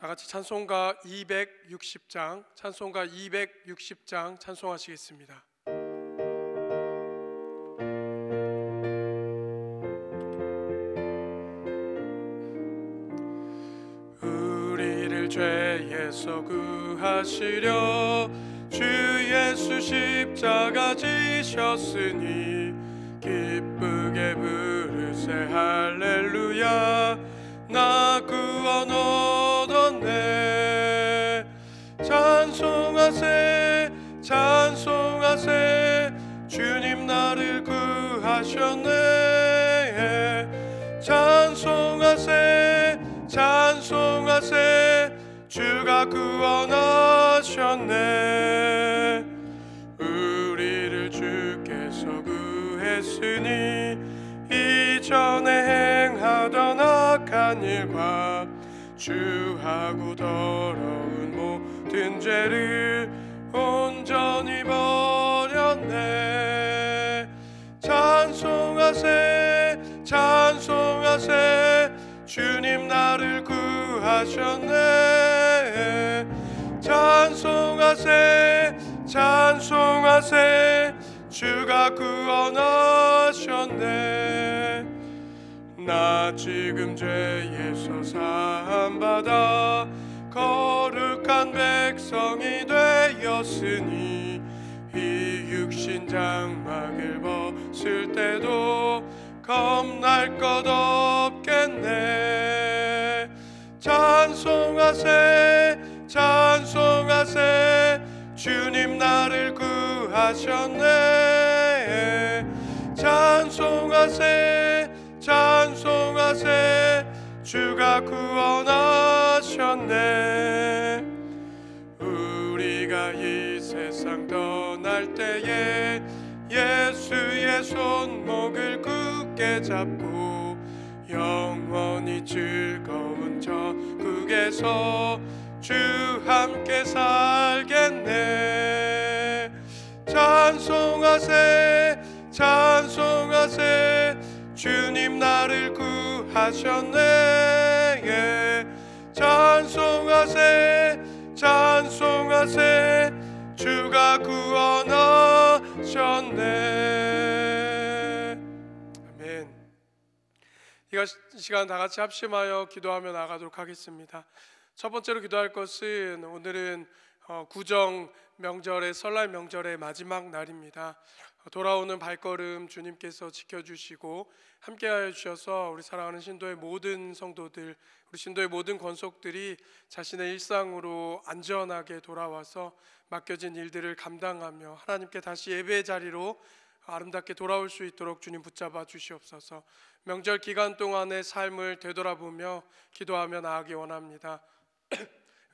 다 같이 찬송가 260장, 찬송가 260장 찬송하시겠습니다. 우리를 죄에서 구하시려 주 예수 십자가 지셨으니 기쁘게 부르세 할렐루야. 나 구원 얻었네. 찬송하세 찬송하세 주님 나를 구하셨네. 찬송하세 찬송하세 주가 구원하셨네. 우리를 주께서 구했으니 이전에 행하던 악한 일과 주하고 더러운 모든 죄를 온전히 버렸네. 찬송하세 찬송하세 주님 나를 구하셨네. 찬송하세 찬송하세 주가 구원하셨네. 나 지금 죄에서 사함받아 거룩한 백성이 되었으니 이 육신 장막을 벗을 때도 겁날 것 없겠네. 찬송하세 찬송하세 주님 나를 구하셨네. 찬송하세 찬송하세 주가 구원하셨네. 우리가 이 세상 떠날 때에 예수의 손목을 굳게 잡고 영원히 즐거운 천국에서 주 함께 살겠네. 찬송하세 찬송하세 주님 나를 구하셨네. 찬송하세 찬송하세 주가 구원하셨네. 아멘. 이 시간 다 같이 합심하여 기도하며 나가도록 하겠습니다. 첫 번째로 기도할 것은 오늘은 구정 명절의 설날 명절의 마지막 날입니다. 돌아오는 발걸음 주님께서 지켜주시고 함께하여 주셔서 우리 사랑하는 신도의 모든 성도들, 우리 신도의 모든 권속들이 자신의 일상으로 안전하게 돌아와서 맡겨진 일들을 감당하며 하나님께 다시 예배의 자리로 아름답게 돌아올 수 있도록 주님 붙잡아 주시옵소서. 명절 기간 동안의 삶을 되돌아보며 기도하며 나아가기 원합니다.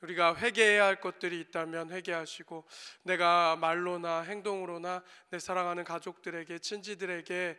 우리가 회개해야 할 것들이 있다면 회개하시고, 내가 말로나 행동으로나 내 사랑하는 가족들에게, 친지들에게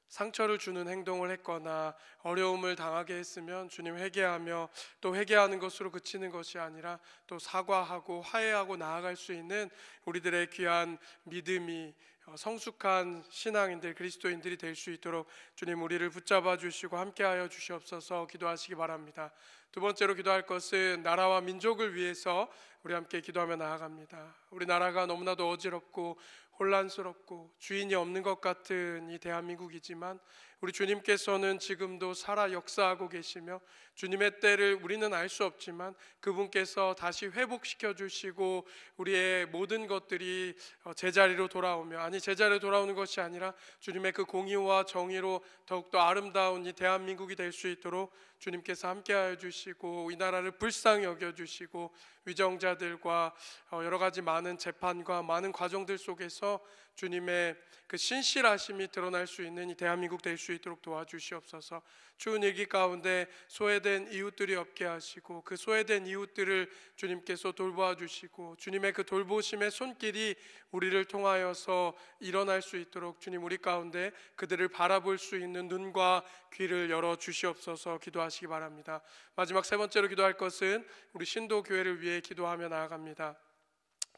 상처를 주는 행동을 했거나 어려움을 당하게 했으면 주님 회개하며, 또 회개하는 것으로 그치는 것이 아니라 또 사과하고 화해하고 나아갈 수 있는 우리들의 귀한 믿음이 성숙한 신앙인들, 그리스도인들이 될 수 있도록 주님 우리를 붙잡아 주시고 함께하여 주시옵소서. 기도하시기 바랍니다. 두 번째로 기도할 것은 나라와 민족을 위해서 우리 함께 기도하며 나아갑니다. 우리 나라가 너무나도 어지럽고 혼란스럽고 주인이 없는 것 같은 이 대한민국이지만 우리 주님께서는 지금도 살아 역사하고 계시며 주님의 때를 우리는 알 수 없지만 그분께서 다시 회복시켜 주시고 우리의 모든 것들이 제자리로 돌아오며, 아니 제자리로 돌아오는 것이 아니라 주님의 그 공의와 정의로 더욱더 아름다운 이 대한민국이 될 수 있도록 주님께서 함께하여 주시고 이 나라를 불쌍히 여겨주시고 위정자들과 여러 가지 많은 재판과 많은 과정들 속에서 주님의 그 신실하심이 드러날 수 있는 이 대한민국 될 수 있도록 도와주시옵소서. 추운 일기 가운데 소외된 이웃들이 없게 하시고 그 소외된 이웃들을 주님께서 돌보아 주시고 주님의 그 돌보심의 손길이 우리를 통하여서 일어날 수 있도록 주님 우리 가운데 그들을 바라볼 수 있는 눈과 귀를 열어 주시옵소서. 기도하시기 바랍니다. 마지막 세 번째로 기도할 것은 우리 신도교회를 위해 기도하며 나아갑니다.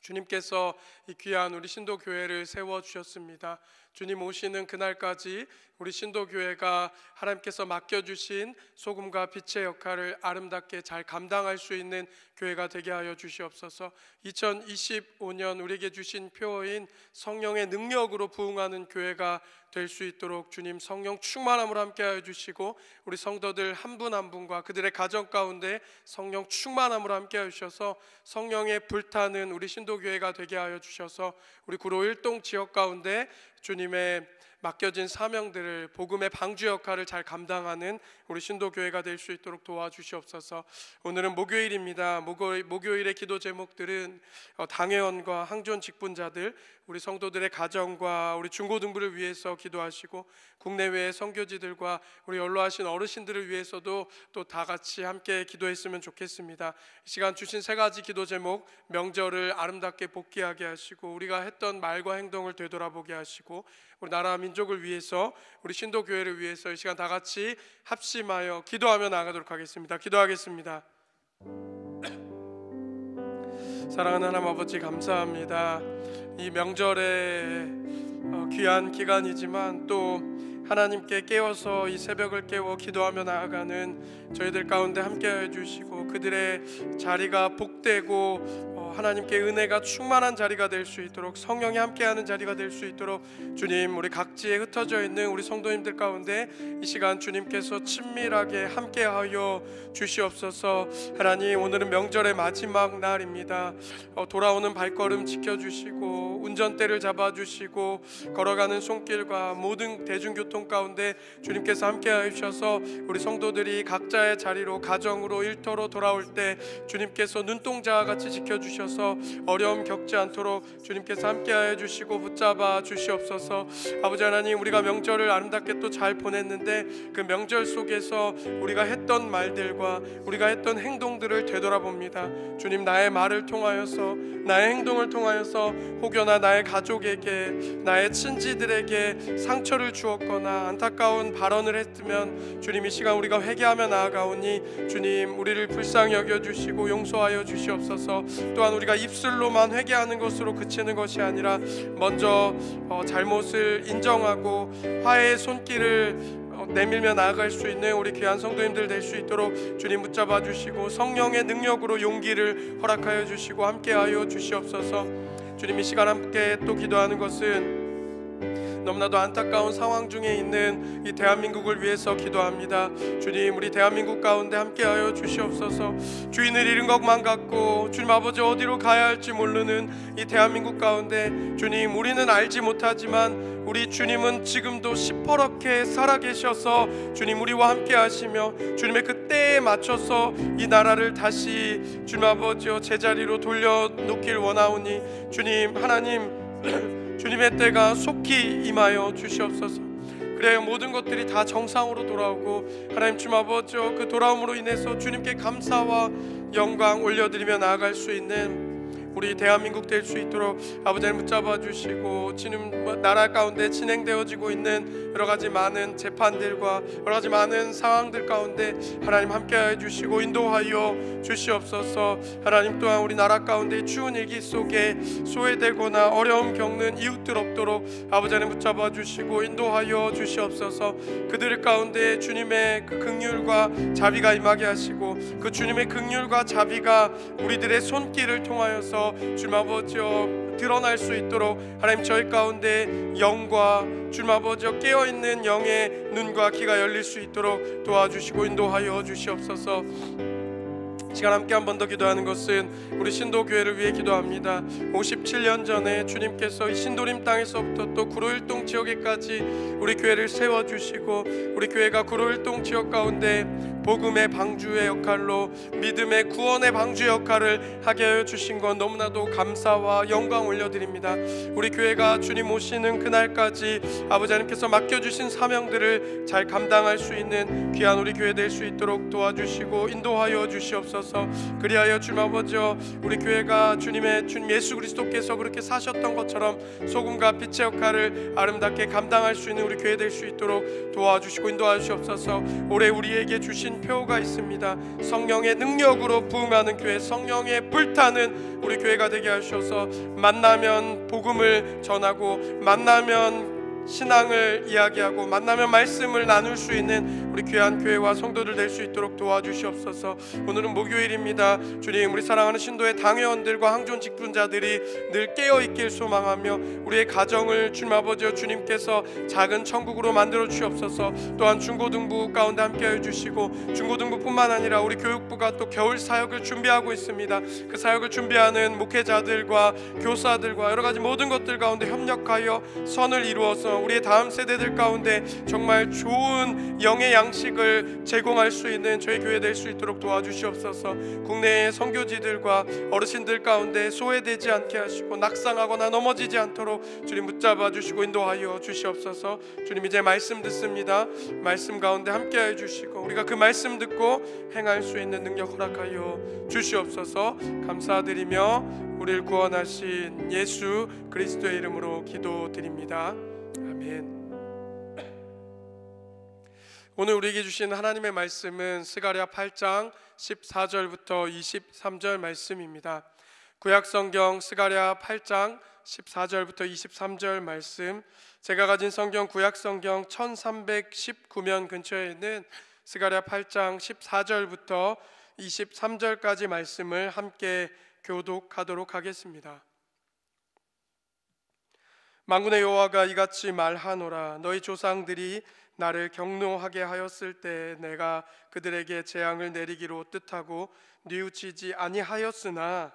주님께서 이 귀한 우리 신도교회를 세워주셨습니다. 주님 오시는 그날까지 우리 신도교회가 하나님께서 맡겨주신 소금과 빛의 역할을 아름답게 잘 감당할 수 있는 교회가 되게 하여 주시옵소서. 2025년 우리에게 주신 표어인 성령의 능력으로 부흥하는 교회가 될 수 있도록 주님 성령 충만함으로 함께하여 주시고, 우리 성도들 한 분 한 분과 그들의 가정 가운데 성령 충만함으로 함께하여 주셔서 성령의 불타는 우리 신도교회가 되게 하여 주셔서 우리 구로 일동 지역 가운데 주님의 맡겨진 사명들을, 복음의 방주 역할을 잘 감당하는 우리 신도교회가 될 수 있도록 도와주시옵소서. 오늘은 목요일입니다. 목요일의 기도 제목들은 당회원과 항존 직분자들, 우리 성도들의 가정과 우리 중고등부를 위해서 기도하시고, 국내외의 선교지들과 우리 연로하신 어르신들을 위해서도 또 다 같이 함께 기도했으면 좋겠습니다. 이 시간 주신 세 가지 기도 제목, 명절을 아름답게 복귀하게 하시고 우리가 했던 말과 행동을 되돌아보게 하시고, 우리 나라 민족을 위해서, 우리 신도교회를 위해서 이 시간 다 같이 합심하여 기도하며 나아가도록 하겠습니다. 기도하겠습니다. 사랑하는 하나님 아버지, 감사합니다. 이 명절에 귀한 기간이지만 또 하나님께 깨워서 이 새벽을 깨워 기도하며 나아가는 저희들 가운데 함께해 주시고, 그들의 자리가 복되고 하나님께 은혜가 충만한 자리가 될 수 있도록, 성령이 함께하는 자리가 될 수 있도록 주님, 우리 각지에 흩어져 있는 우리 성도님들 가운데 이 시간 주님께서 친밀하게 함께하여 주시옵소서. 하나님, 오늘은 명절의 마지막 날입니다. 돌아오는 발걸음 지켜주시고 운전대를 잡아주시고 걸어가는 손길과 모든 대중교통 가운데 주님께서 함께하여 주셔서 우리 성도들이 각자의 자리로, 가정으로, 일터로 돌아올 때 주님께서 눈동자와 같이 지켜주셔서 어려움 겪지 않도록 주님께서 함께하여 주시고 붙잡아 주시옵소서. 아버지 하나님, 우리가 명절을 아름답게 또 잘 보냈는데 그 명절 속에서 우리가 했던 말들과 우리가 했던 행동들을 되돌아봅니다. 주님, 나의 말을 통하여서, 나의 행동을 통하여서 혹여나 나의 가족에게, 나의 친지들에게 상처를 주었거나 안타까운 발언을 했으면 주님, 이 시간 우리가 회개하며 나아가오니 주님, 우리를 불쌍히 여겨주시고 용서하여 주시옵소서. 또한 우리가 입술로만 회개하는 것으로 그치는 것이 아니라 먼저 잘못을 인정하고 화해의 손길을 내밀며 나아갈 수 있는 우리 귀한 성도님들 될 수 있도록 주님 붙잡아 주시고 성령의 능력으로 용기를 허락하여 주시고 함께하여 주시옵소서. 주님, 이 시간 함께 또 기도하는 것은 너무나도 안타까운 상황 중에 있는 이 대한민국을 위해서 기도합니다. 주님, 우리 대한민국 가운데 함께하여 주시옵소서. 주인을 잃은 것만 같고 주님 아버지 어디로 가야 할지 모르는 이 대한민국 가운데 주님, 우리는 알지 못하지만 우리 주님은 지금도 시퍼렇게 살아계셔서 주님 우리와 함께 하시며 주님의 그 때에 맞춰서 이 나라를 다시 주님 아버지여 제자리로 돌려놓길 원하오니 주님, 하나님 주님의 때가 속히 임하여 주시옵소서. 그래야 모든 것들이 다 정상으로 돌아오고 하나님 주님 아버지여 그 돌아옴으로 인해서 주님께 감사와 영광 올려드리며 나아갈 수 있는 우리 대한민국 될 수 있도록 아버지 하나님 붙잡아 주시고, 지금 나라 가운데 진행되어지고 있는 여러 가지 많은 재판들과 여러 가지 많은 상황들 가운데 하나님 함께하여 주시고 인도하여 주시옵소서. 하나님, 또한 우리 나라 가운데 추운 일기 속에 소외되거나 어려움 겪는 이웃들 없도록 아버지 하나님 붙잡아 주시고 인도하여 주시옵소서. 그들 가운데 주님의 그 긍휼과 자비가 임하게 하시고 그 주님의 긍휼과 자비가 우리들의 손길을 통하여서 주님 아버지여 드러날 수 있도록 하나님, 저희 가운데 영과 주님 아버지여 깨어있는 영의 눈과 귀가 열릴 수 있도록 도와주시고 인도하여 주시옵소서. 시간 함께 한 번 더 기도하는 것은 우리 신도교회를 위해 기도합니다. 57년 전에 주님께서 이 신도림 땅에서부터 또 구로일동 지역에까지 우리 교회를 세워주시고 우리 교회가 구로일동 지역 가운데 복음의 방주의 역할로 믿음의 구원의 방주 역할을 하게 하여 주신 것 너무나도 감사와 영광 올려드립니다. 우리 교회가 주님 오시는 그날까지 아버지 하나님께서 맡겨주신 사명들을 잘 감당할 수 있는 귀한 우리 교회 될 수 있도록 도와주시고 인도하여 주시옵소서. 그리하여 주님 아버지여, 우리 교회가 주님 예수 그리스도께서 그렇게 사셨던 것처럼 소금과 빛의 역할을 아름답게 감당할 수 있는 우리 교회 될 수 있도록 도와주시고 인도하시옵소서. 올해 우리에게 주신 표가 있습니다. 성령의 능력으로 부흥하는 교회, 성령의 불타는 우리 교회가 되게 하셔서 만나면 복음을 전하고 만나면 신앙을 이야기하고 만나면 말씀을 나눌 수 있는 우리 귀한 교회와 성도들 될 수 있도록 도와주시옵소서. 오늘은 목요일입니다. 주님, 우리 사랑하는 신도의 당회원들과 항존 직분자들이 늘 깨어있길 소망하며 우리의 가정을 주님 아버지여 주님께서 작은 천국으로 만들어 주시옵소서. 또한 중고등부 가운데 함께해 주시고 중고등부뿐만 아니라 우리 교육부가 또 겨울 사역을 준비하고 있습니다. 그 사역을 준비하는 목회자들과 교사들과 여러 가지 모든 것들 가운데 협력하여 선을 이루어서 우리의 다음 세대들 가운데 정말 좋은 영의 양식을 제공할 수 있는 저희 교회 될 수 있도록 도와주시옵소서. 국내의 선교지들과 어르신들 가운데 소외되지 않게 하시고 낙상하거나 넘어지지 않도록 주님 붙잡아 주시고 인도하여 주시옵소서. 주님, 이제 말씀 듣습니다. 말씀 가운데 함께해 주시고 우리가 그 말씀 듣고 행할 수 있는 능력 허락하여 주시옵소서. 감사드리며 우리를 구원하신 예수 그리스도의 이름으로 기도드립니다. 아멘. 오늘 우리에게 주신 하나님의 말씀은 스가랴 8장 14절부터 23절 말씀입니다. 구약성경 스가랴 8장 14절부터 23절 말씀, 제가 가진 성경 구약성경 1319면 근처에 있는 스가랴 8장 14절부터 23절까지 말씀을 함께 교독하도록 하겠습니다. 만군의 여호와가 이같이 말하노라. 너희 조상들이 나를 경노하게 하였을 때 내가 그들에게 재앙을 내리기로 뜻하고 뉘우치지 아니하였으나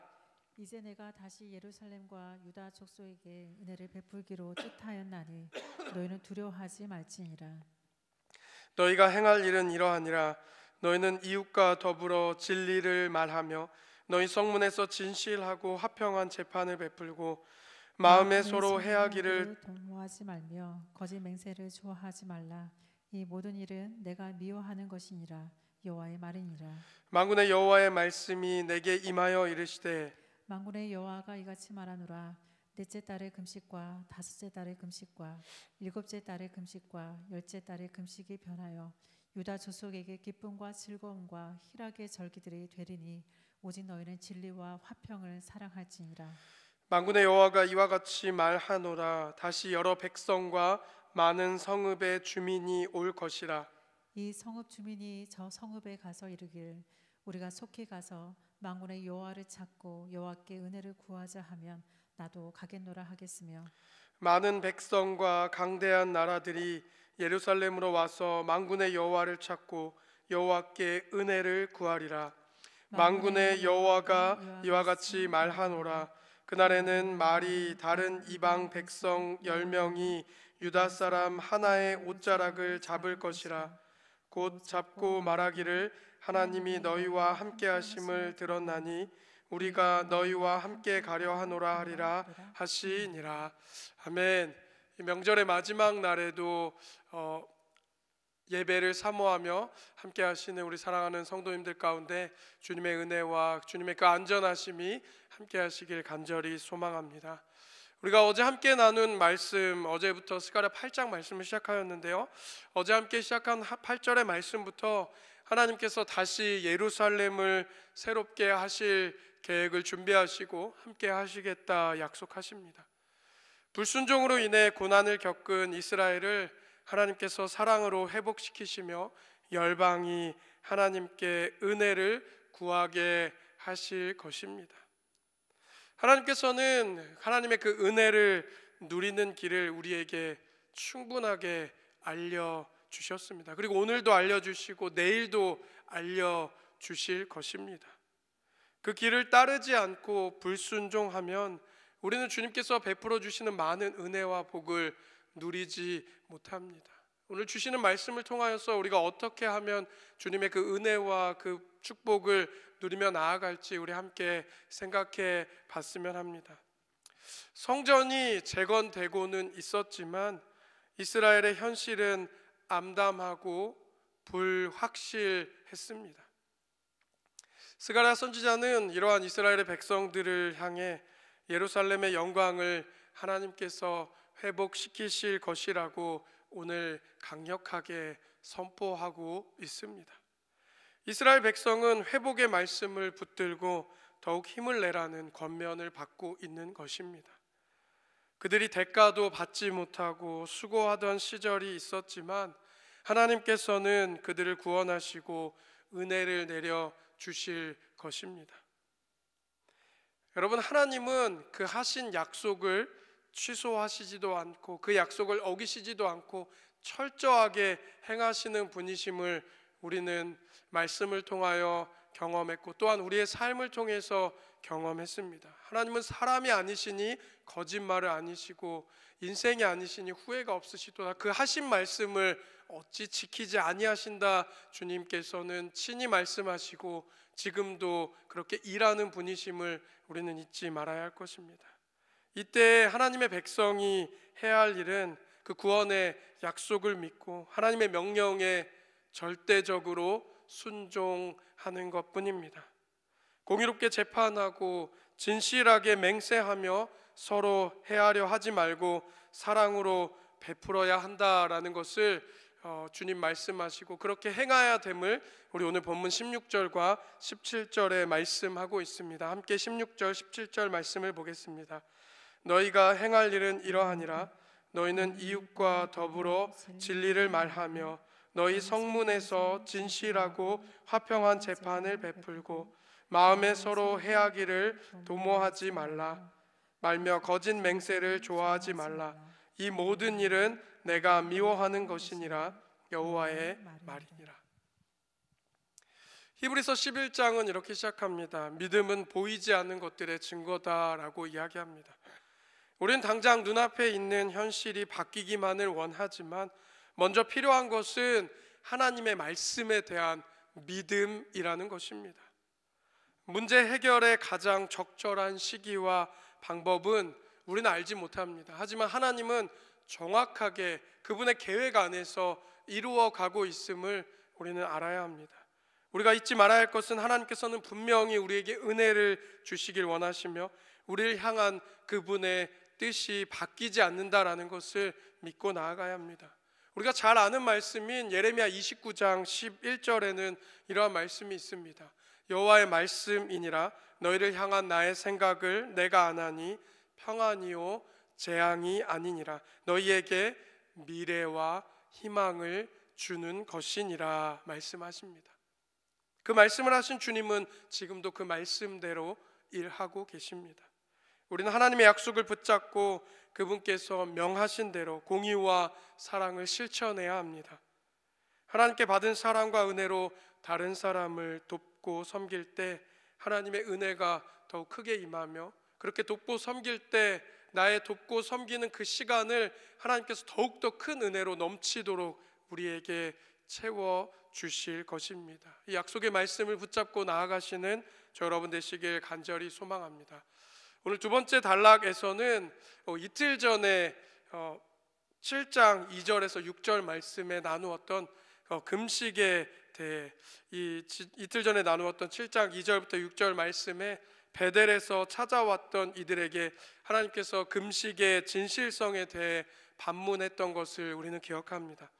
이제 내가 다시 예루살렘과 유다 족속에게 은혜를 베풀기로 뜻하였나니 너희는 두려워하지 말지니라. 너희가 행할 일은 이러하니라. 너희는 이웃과 더불어 진리를 말하며 너희 성문에서 진실하고 화평한 재판을 베풀고 마음에 서로 해하기를 도모하지 말며 거짓 맹세를 좋아하지 말라. 이 모든 일은 내가 미워하는 것이니라. 여호와의 말이니라. 만군의 여호와의 말씀이 내게 임하여 이르시되 만군의 여호와가 이같이 말하노라. 넷째 달의 금식과 다섯째 달의 금식과 일곱째 달의 금식과 열째 달의 금식이 변하여 유다 족속에게 기쁨과 즐거움과 희락의 절기들이 되리니 오직 너희는 진리와 화평을 사랑할지니라. 만군의 여호와가 이와 같이 말하노라. 다시 여러 백성과 많은 성읍의 주민이 올 것이라. 이 성읍 주민이 저 성읍에 가서 이르길 우리가 속히 가서 만군의 여호와를 찾고 여호와께 은혜를 구하자 하면 나도 가겠노라 하겠으며 많은 백성과 강대한 나라들이 예루살렘으로 와서 만군의 여호와를 찾고 여호와께 은혜를 구하리라. 만군의 여호와가 이와 같이 말하노라. 그날에는 말이 다른 이방 백성 10명이 유다 사람 하나의 옷자락을 잡을 것이라. 곧 잡고 말하기를 하나님이 너희와 함께 하심을 들었나니 우리가 너희와 함께 가려 하노라 하리라 하시니라. 아멘. 이 명절의 마지막 날에도 예배를 사모하며 함께 하시는 우리 사랑하는 성도님들 가운데 주님의 은혜와 주님의 그 안전하심이 함께 하시길 간절히 소망합니다. 우리가 어제 함께 나눈 말씀, 어제부터 스가랴 8장 말씀을 시작하였는데요, 어제 함께 시작한 8절의 말씀부터 하나님께서 다시 예루살렘을 새롭게 하실 계획을 준비하시고 함께 하시겠다 약속하십니다. 불순종으로 인해 고난을 겪은 이스라엘을 하나님께서 사랑으로 회복시키시며 열방이 하나님께 은혜를 구하게 하실 것입니다. 하나님께서는 하나님의 그 은혜를 누리는 길을 우리에게 충분하게 알려주셨습니다. 그리고 오늘도 알려주시고 내일도 알려주실 것입니다. 그 길을 따르지 않고 불순종하면 우리는 주님께서 베풀어 주시는 많은 은혜와 복을 누리지 못합니다. 오늘 주시는 말씀을 통하여서 우리가 어떻게 하면 주님의 그 은혜와 그 축복을 누리며 나아갈지 우리 함께 생각해 봤으면 합니다. 성전이 재건되고는 있었지만 이스라엘의 현실은 암담하고 불확실했습니다. 스가랴 선지자는 이러한 이스라엘의 백성들을 향해 예루살렘의 영광을 하나님께서 회복시키실 것이라고 오늘 강력하게 선포하고 있습니다. 이스라엘 백성은 회복의 말씀을 붙들고 더욱 힘을 내라는 권면을 받고 있는 것입니다. 그들이 대가도 받지 못하고 수고하던 시절이 있었지만 하나님께서는 그들을 구원하시고 은혜를 내려 주실 것입니다. 여러분, 하나님은 그 하신 약속을 취소하시지도 않고 그 약속을 어기시지도 않고 철저하게 행하시는 분이심을 우리는 말씀을 통하여 경험했고 또한 우리의 삶을 통해서 경험했습니다. 하나님은 사람이 아니시니 거짓말을 아니시고 인생이 아니시니 후회가 없으시도다. 그 하신 말씀을 어찌 지키지 아니하신다. 주님께서는 친히 말씀하시고 지금도 그렇게 일하는 분이심을 우리는 잊지 말아야 할 것입니다. 이때 하나님의 백성이 해야 할 일은 그 구원의 약속을 믿고 하나님의 명령에 절대적으로 순종하는 것뿐입니다. 공의롭게 재판하고 진실하게 맹세하며 서로 해하려 하지 말고 사랑으로 베풀어야 한다라는 것을 주님 말씀하시고 그렇게 행해야 됨을 우리 오늘 본문 16절과 17절에 말씀하고 있습니다. 함께 16절 17절 말씀을 보겠습니다. 너희가 행할 일은 이러하니라. 너희는 이웃과 더불어 진리를 말하며 너희 성문에서 진실하고 화평한 재판을 베풀고 마음에 서로 해하기를 도모하지 말며 거짓 맹세를 좋아하지 말라. 이 모든 일은 내가 미워하는 것이니라. 여호와의 말이니라. 히브리서 11장은 이렇게 시작합니다. 믿음은 보이지 않는 것들의 증거다라고 이야기합니다. 우리는 당장 눈앞에 있는 현실이 바뀌기만을 원하지만 먼저 필요한 것은 하나님의 말씀에 대한 믿음이라는 것입니다. 문제 해결의 가장 적절한 시기와 방법은 우리는 알지 못합니다. 하지만 하나님은 정확하게 그분의 계획 안에서 이루어가고 있음을 우리는 알아야 합니다. 우리가 잊지 말아야 할 것은 하나님께서는 분명히 우리에게 은혜를 주시길 원하시며 우리를 향한 그분의 뜻이 바뀌지 않는다라는 것을 믿고 나아가야 합니다. 우리가 잘 아는 말씀인 예레미야 29장 11절에는 이러한 말씀이 있습니다. 여호와의 말씀이니라. 너희를 향한 나의 생각을 내가 아나니 평안이요 재앙이 아니니라. 너희에게 미래와 희망을 주는 것이니라 말씀하십니다. 그 말씀을 하신 주님은 지금도 그 말씀대로 일하고 계십니다. 우리는 하나님의 약속을 붙잡고 그분께서 명하신 대로 공의와 사랑을 실천해야 합니다. 하나님께 받은 사랑과 은혜로 다른 사람을 돕고 섬길 때 하나님의 은혜가 더욱 크게 임하며 그렇게 돕고 섬길 때 나의 돕고 섬기는 그 시간을 하나님께서 더욱더 큰 은혜로 넘치도록 우리에게 채워 주실 것입니다. 이 약속의 말씀을 붙잡고 나아가시는 저 여러분 되시길 간절히 소망합니다. 오늘 두 번째 단락에서는 이틀 전에 7장 2절에서 6절 말씀에 나누었던 금식에 대해 이틀 전에 나누었던 7장 2절부터 6절 말씀에 베델에서 찾아왔던 이들에게 하나님께서 금식의 진실성에 대해 반문했던 것을 우리는 기억합니다.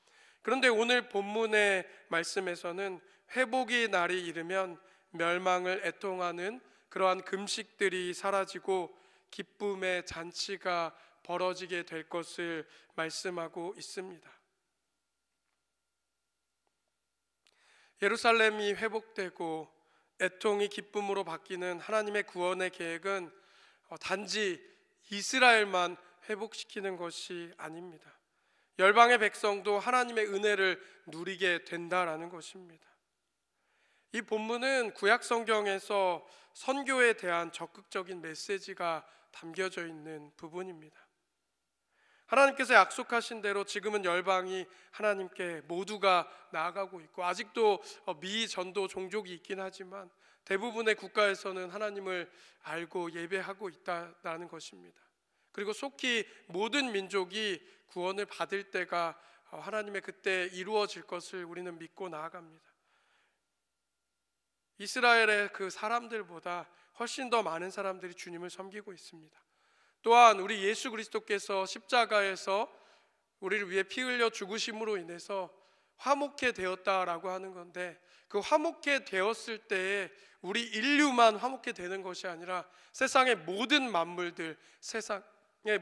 그런데 오늘 본문의 말씀에서는 회복의 날이 이르면 멸망을 애통하는 그러한 금식들이 사라지고 기쁨의 잔치가 벌어지게 될 것을 말씀하고 있습니다. 예루살렘이 회복되고 애통이 기쁨으로 바뀌는 하나님의 구원의 계획은 단지 이스라엘만 회복시키는 것이 아닙니다. 열방의 백성도 하나님의 은혜를 누리게 된다라는 것입니다. 이 본문은 구약 성경에서 선교에 대한 적극적인 메시지가 담겨져 있는 부분입니다. 하나님께서 약속하신 대로 지금은 열방이 하나님께 모두가 나아가고 있고 아직도 미전도 종족이 있긴 하지만 대부분의 국가에서는 하나님을 알고 예배하고 있다는 것입니다. 그리고 속히 모든 민족이 구원을 받을 때가 하나님의 그때 이루어질 것을 우리는 믿고 나아갑니다. 이스라엘의 그 사람들보다 훨씬 더 많은 사람들이 주님을 섬기고 있습니다. 또한 우리 예수 그리스도께서 십자가에서 우리를 위해 피 흘려 죽으심으로 인해서 화목해 되었다라고 하는 건데 그 화목해 되었을 때에 우리 인류만 화목해 되는 것이 아니라 세상의 모든 만물들,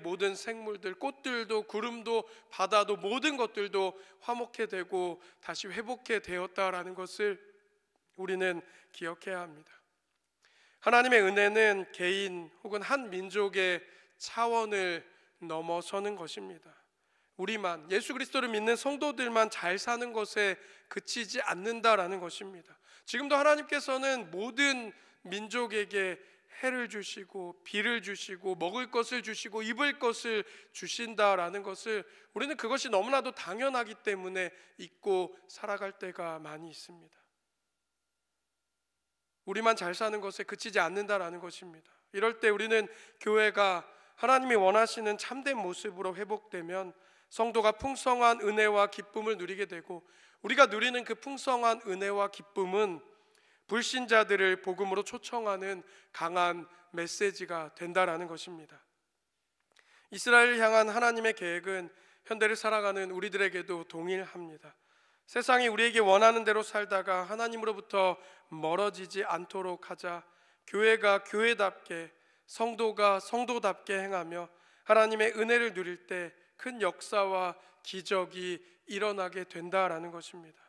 모든 생물들, 꽃들도 구름도 바다도 모든 것들도 화목해 되고 다시 회복해 되었다라는 것을 우리는 기억해야 합니다. 하나님의 은혜는 개인 혹은 한 민족의 차원을 넘어서는 것입니다. 우리만, 예수 그리스도를 믿는 성도들만 잘 사는 것에 그치지 않는다라는 것입니다. 지금도 하나님께서는 모든 민족에게 해를 주시고 비를 주시고 먹을 것을 주시고 입을 것을 주신다라는 것을 우리는 그것이 너무나도 당연하기 때문에 잊고 살아갈 때가 많이 있습니다. 우리만 잘 사는 것에 그치지 않는다라는 것입니다. 이럴 때 우리는 교회가 하나님이 원하시는 참된 모습으로 회복되면 성도가 풍성한 은혜와 기쁨을 누리게 되고, 우리가 누리는 그 풍성한 은혜와 기쁨은 불신자들을 복음으로 초청하는 강한 메시지가 된다라는 것입니다. 이스라엘을 향한 하나님의 계획은 현대를 살아가는 우리들에게도 동일합니다. 세상이 우리에게 원하는 대로 살다가 하나님으로부터 멀어지지 않도록 하자 교회가 교회답게, 성도가 성도답게 행하며 하나님의 은혜를 누릴 때 큰 역사와 기적이 일어나게 된다라는 것입니다.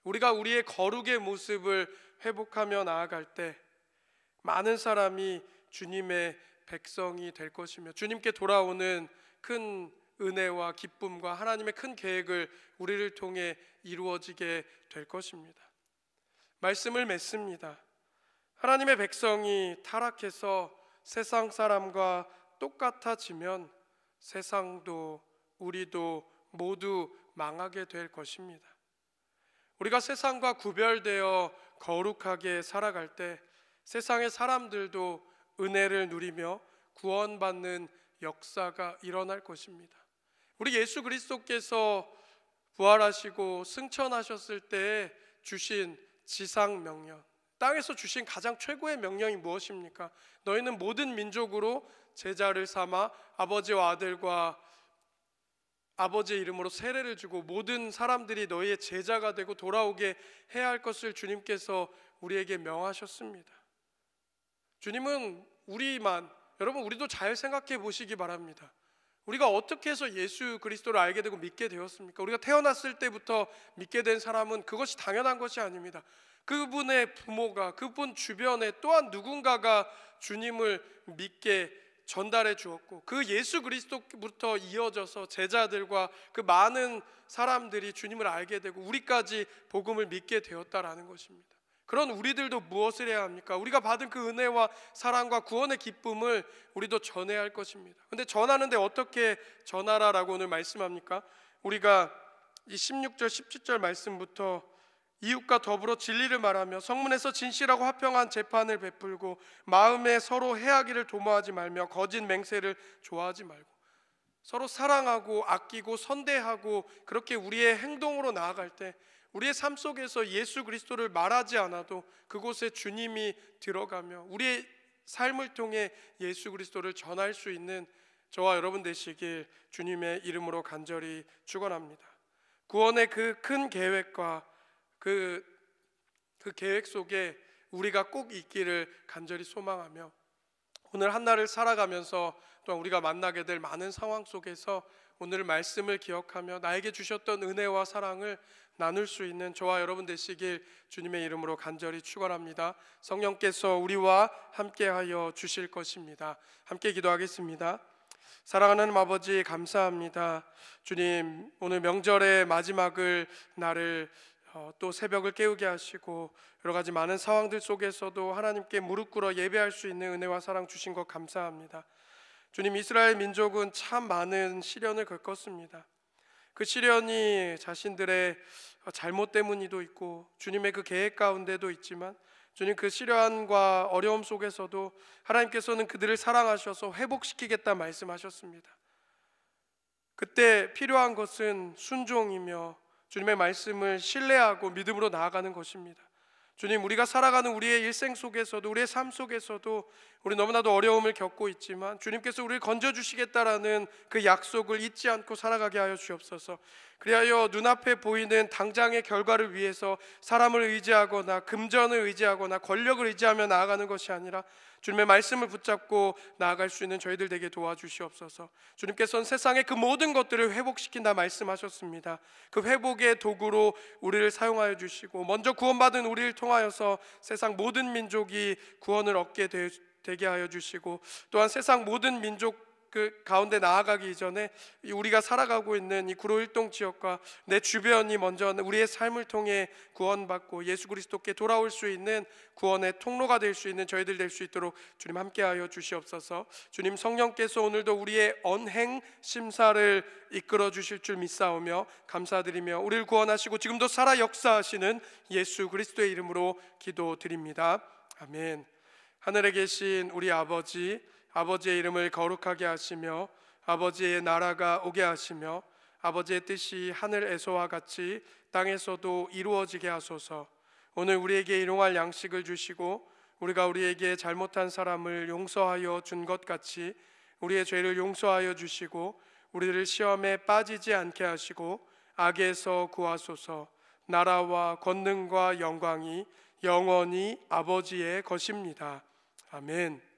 우리가 우리의 거룩의 모습을 회복하며 나아갈 때 많은 사람이 주님의 백성이 될 것이며 주님께 돌아오는 큰 은혜와 기쁨과 하나님의 큰 계획을 우리를 통해 이루어지게 될 것입니다. 말씀을 맺습니다. 하나님의 백성이 타락해서 세상 사람과 똑같아지면 세상도 우리도 모두 망하게 될 것입니다. 우리가 세상과 구별되어 거룩하게 살아갈 때 세상의 사람들도 은혜를 누리며 구원받는 역사가 일어날 것입니다. 우리 예수 그리스도께서 부활하시고 승천하셨을 때 주신 지상 명령, 땅에서 주신 가장 최고의 명령이 무엇입니까? 너희는 모든 민족으로 제자를 삼아 아버지와 아들과 아버지의 이름으로 세례를 주고 모든 사람들이 너희의 제자가 되고 돌아오게 해야 할 것을 주님께서 우리에게 명하셨습니다. 주님은 여러분 우리도 잘 생각해 보시기 바랍니다. 우리가 어떻게 해서 예수 그리스도를 알게 되고 믿게 되었습니까? 우리가 태어났을 때부터 믿게 된 사람은 그것이 당연한 것이 아닙니다. 그분의 부모가, 그분 주변에 또한 누군가가 주님을 믿게 전달해 주었고 그 예수 그리스도부터 이어져서 제자들과 그 많은 사람들이 주님을 알게 되고 우리까지 복음을 믿게 되었다라는 것입니다. 그런 우리들도 무엇을 해야 합니까? 우리가 받은 그 은혜와 사랑과 구원의 기쁨을 우리도 전해야 할 것입니다. 근데 전하는데 어떻게 전하라라고 오늘 말씀합니까? 우리가 이 16절 17절 말씀부터 이웃과 더불어 진리를 말하며 성문에서 진실하고 화평한 재판을 베풀고 마음에 서로 해하기를 도모하지 말며 거짓 맹세를 좋아하지 말고 서로 사랑하고 아끼고 선대하고 그렇게 우리의 행동으로 나아갈 때 우리의 삶 속에서 예수 그리스도를 말하지 않아도 그곳에 주님이 들어가며 우리의 삶을 통해 예수 그리스도를 전할 수 있는 저와 여러분 되시길 주님의 이름으로 간절히 축원합니다. 구원의 그 큰 계획과 그 계획 속에 우리가 꼭 있기를 간절히 소망하며 오늘 한 날을 살아가면서 또한 우리가 만나게 될 많은 상황 속에서 오늘 말씀을 기억하며 나에게 주셨던 은혜와 사랑을 나눌 수 있는 저와 여러분 되시길 주님의 이름으로 간절히 축원합니다. 성령께서 우리와 함께하여 주실 것입니다. 함께 기도하겠습니다. 사랑하는 아버지 감사합니다. 주님 오늘 명절의 마지막을 나를 또 새벽을 깨우게 하시고 여러 가지 많은 상황들 속에서도 하나님께 무릎 꿇어 예배할 수 있는 은혜와 사랑 주신 것 감사합니다. 주님 이스라엘 민족은 참 많은 시련을 겪었습니다. 그 시련이 자신들의 잘못 때문이도 있고 주님의 그 계획 가운데도 있지만 주님 그 시련과 어려움 속에서도 하나님께서는 그들을 사랑하셔서 회복시키겠다 말씀하셨습니다. 그때 필요한 것은 순종이며 주님의 말씀을 신뢰하고 믿음으로 나아가는 것입니다. 주님 우리가 살아가는 우리의 일생 속에서도 우리의 삶 속에서도 우리 너무나도 어려움을 겪고 있지만 주님께서 우리를 건져주시겠다라는 그 약속을 잊지 않고 살아가게 하여 주옵소서. 그리하여 눈앞에 보이는 당장의 결과를 위해서 사람을 의지하거나 금전을 의지하거나 권력을 의지하며 나아가는 것이 아니라 주님의 말씀을 붙잡고 나아갈 수 있는 저희들 되게 도와주시옵소서. 주님께서는 세상의 그 모든 것들을 회복시킨다 말씀하셨습니다. 그 회복의 도구로 우리를 사용하여 주시고, 먼저 구원받은 우리를 통하여서 세상 모든 민족이 구원을 얻게 되게 하여 주시고, 또한 세상 모든 민족 그 가운데 나아가기 이전에 우리가 살아가고 있는 이 구로일동 지역과 내 주변이 먼저 우리의 삶을 통해 구원받고 예수 그리스도께 돌아올 수 있는 구원의 통로가 될 수 있는 저희들 될 수 있도록 주님 함께하여 주시옵소서. 주님, 성령께서 오늘도 우리의 언행 심사를 이끌어 주실 줄 믿사오며 감사드리며 우리를 구원하시고 지금도 살아 역사하시는 예수 그리스도의 이름으로 기도드립니다. 아멘. 하늘에 계신 우리 아버지의 이름을 거룩하게 하시며 아버지의 나라가 오게 하시며 아버지의 뜻이 하늘에서와 같이 땅에서도 이루어지게 하소서. 오늘 우리에게 일용할 양식을 주시고 우리가 우리에게 잘못한 사람을 용서하여 준 것 같이 우리의 죄를 용서하여 주시고 우리를 시험에 빠지지 않게 하시고 악에서 구하소서. 나라와 권능과 영광이 영원히 아버지의 것입니다. 아멘.